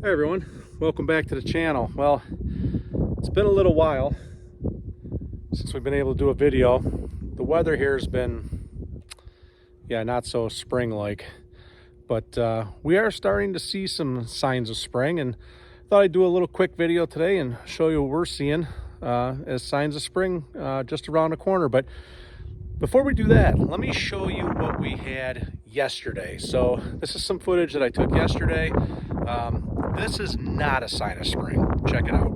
Hi everyone, welcome back to the channel. Well, it's been a little while since we've been able to do a video. The weather here has been, not so spring-like, but we are starting to see some signs of spring, and thought I'd do a little quick video today and show you what we're seeing as signs of spring just around the corner. But before we do that, let me show you what we had yesterday. So this is some footage that I took yesterday. This is not a sign of spring. Check it out.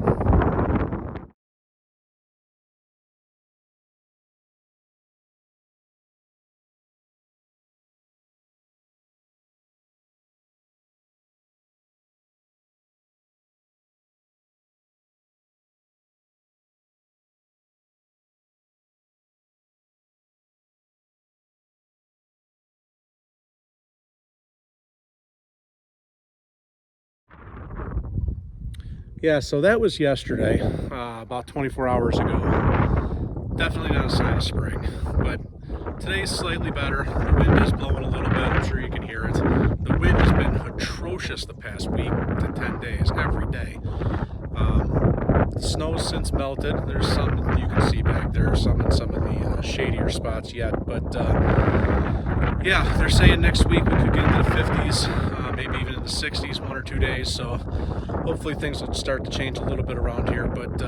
Yeah, so that was yesterday, about 24 hours ago. Definitely not a sign of spring, but today's slightly better. The wind is blowing a little bit. I'm sure you can hear it. The wind has been atrocious the past week to 10 days, every day. The snow's since melted. There's some you can see back there, some in some of the shadier spots yet, but yeah, they're saying next week we could get into the 50s, maybe even in the 60s 1 or 2 days, so hopefully things will start to change a little bit around here. But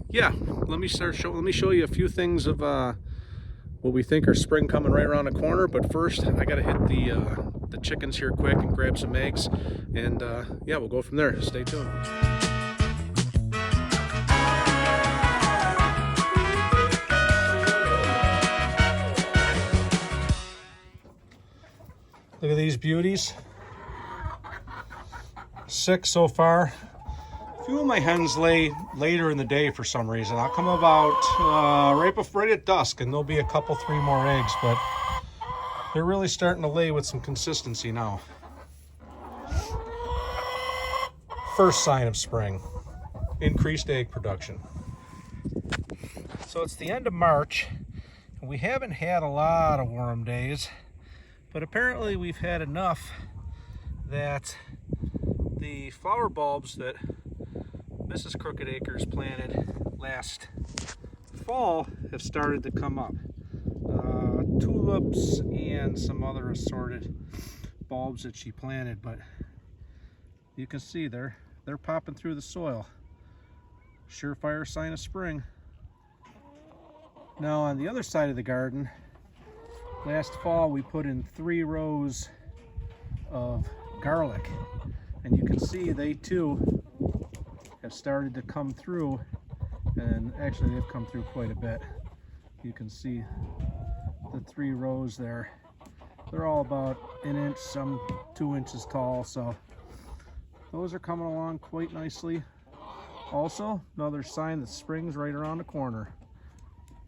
yeah, let me show you a few things of what we think are spring coming right around the corner. But first, I gotta hit the chickens here quick and grab some eggs, and yeah, we'll go from there. Stay tuned. Look at these beauties. 6 so far. A few of my hens lay later in the day for some reason. I'll come about right at dusk, and there'll be a couple, 3 more eggs, but they're really starting to lay with some consistency now. First sign of spring, increased egg production. So it's the end of March, and we haven't had a lot of warm days, but apparently we've had enough that the flower bulbs that Mrs. Crooked Acres planted last fall have started to come up. Tulips and some other assorted bulbs that she planted, but you can see they're popping through the soil. Surefire sign of spring. Now on the other side of the garden, last fall we put in 3 rows of garlic, and you can see they too have started to come through, and actually they've come through quite a bit. You can see the 3 rows there. They're all about 1 inch, some 2 inches tall, so those are coming along quite nicely. Also, another sign that spring's right around the corner.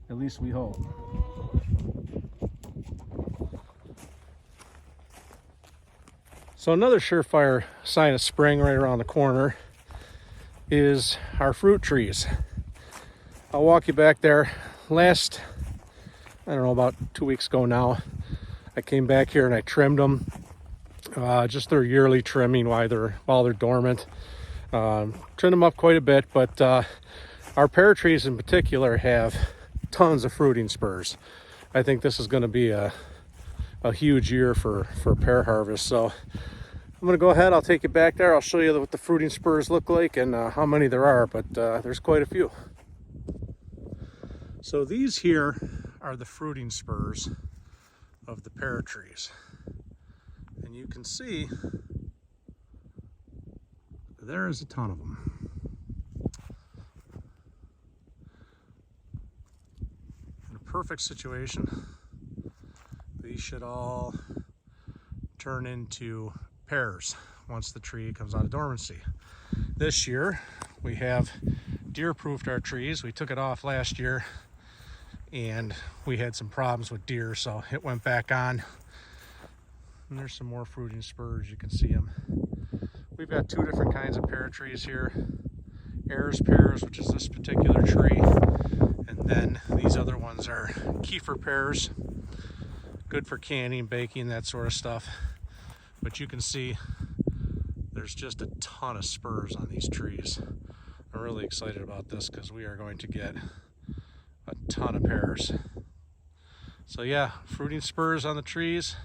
At least we hope. So another surefire sign of spring right around the corner is our fruit trees. I'll walk you back there. Last, I don't know, about 2 weeks ago now, I came back here and I trimmed them. Just their yearly trimming while they're dormant. Trimmed them up quite a bit, but our pear trees in particular have tons of fruiting spurs. I think this is going to be a huge year for pear harvest. So I'm gonna go ahead, I'll take you back there, I'll show you what the fruiting spurs look like and how many there are, but there's quite a few. So these here are the fruiting spurs of the pear trees. And you can see there is a ton of them. In a perfect situation, these should all turn into pears once the tree comes out of dormancy. This year we have deer-proofed our trees. We took it off last year and we had some problems with deer, so it went back on. And there's some more fruiting spurs, you can see them. We've got 2 different kinds of pear trees here. Ayers pears, which is this particular tree, and then these other ones are kefir pears. Good for canning, baking, that sort of stuff. But you can see there's there's just a ton of spurs on these trees. I'm really excited about this because we are going to get a ton of pears. So yeah, fruiting spurs on the trees.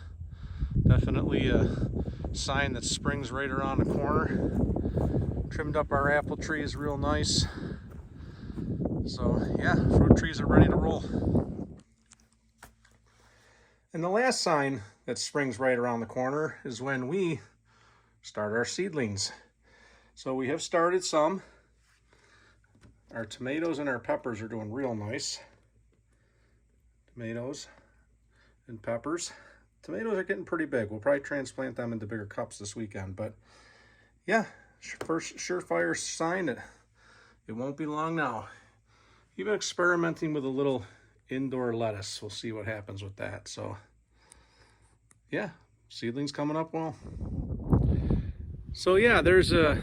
Definitely a sign that spring's right around the corner. Trimmed up our apple trees real nice. So yeah, fruit trees are ready to roll. And the last sign that spring's right around the corner is when we start our seedlings. So we have started some. Our tomatoes and our peppers are doing real nice. Tomatoes and peppers. Tomatoes are getting pretty big. We'll probably transplant them into bigger cups this weekend. But yeah, first surefire sign that it won't be long now. Even experimenting with a little indoor lettuce. We'll see what happens with that. So yeah, seedlings coming up well. So yeah, there's a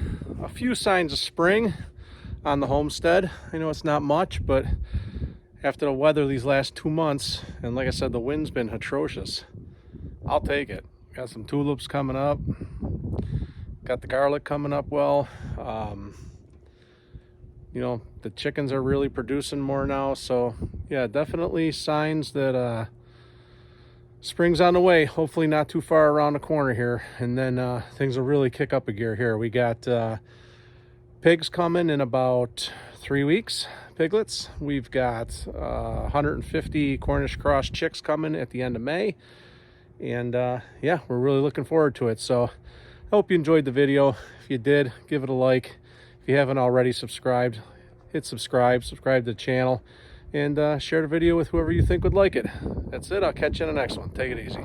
few signs of spring on the homestead. I know it's not much, but after the weather these last 2 months, and like I said, the wind's been atrocious, I'll take it. Got some tulips coming up. Got the garlic coming up well. You know, the chickens are really producing more now. So yeah, definitely signs that spring's on the way. Hopefully not too far around the corner here. And then things will really kick up a gear here. We got pigs coming in about 3 weeks, piglets. We've got 150 Cornish cross chicks coming at the end of May. And yeah, we're really looking forward to it. So I hope you enjoyed the video. If you did, give it a like. If you haven't already subscribed, hit subscribe to the channel, and share the video with whoever you think would like it. That's it. I'll catch you in the next one. Take it easy.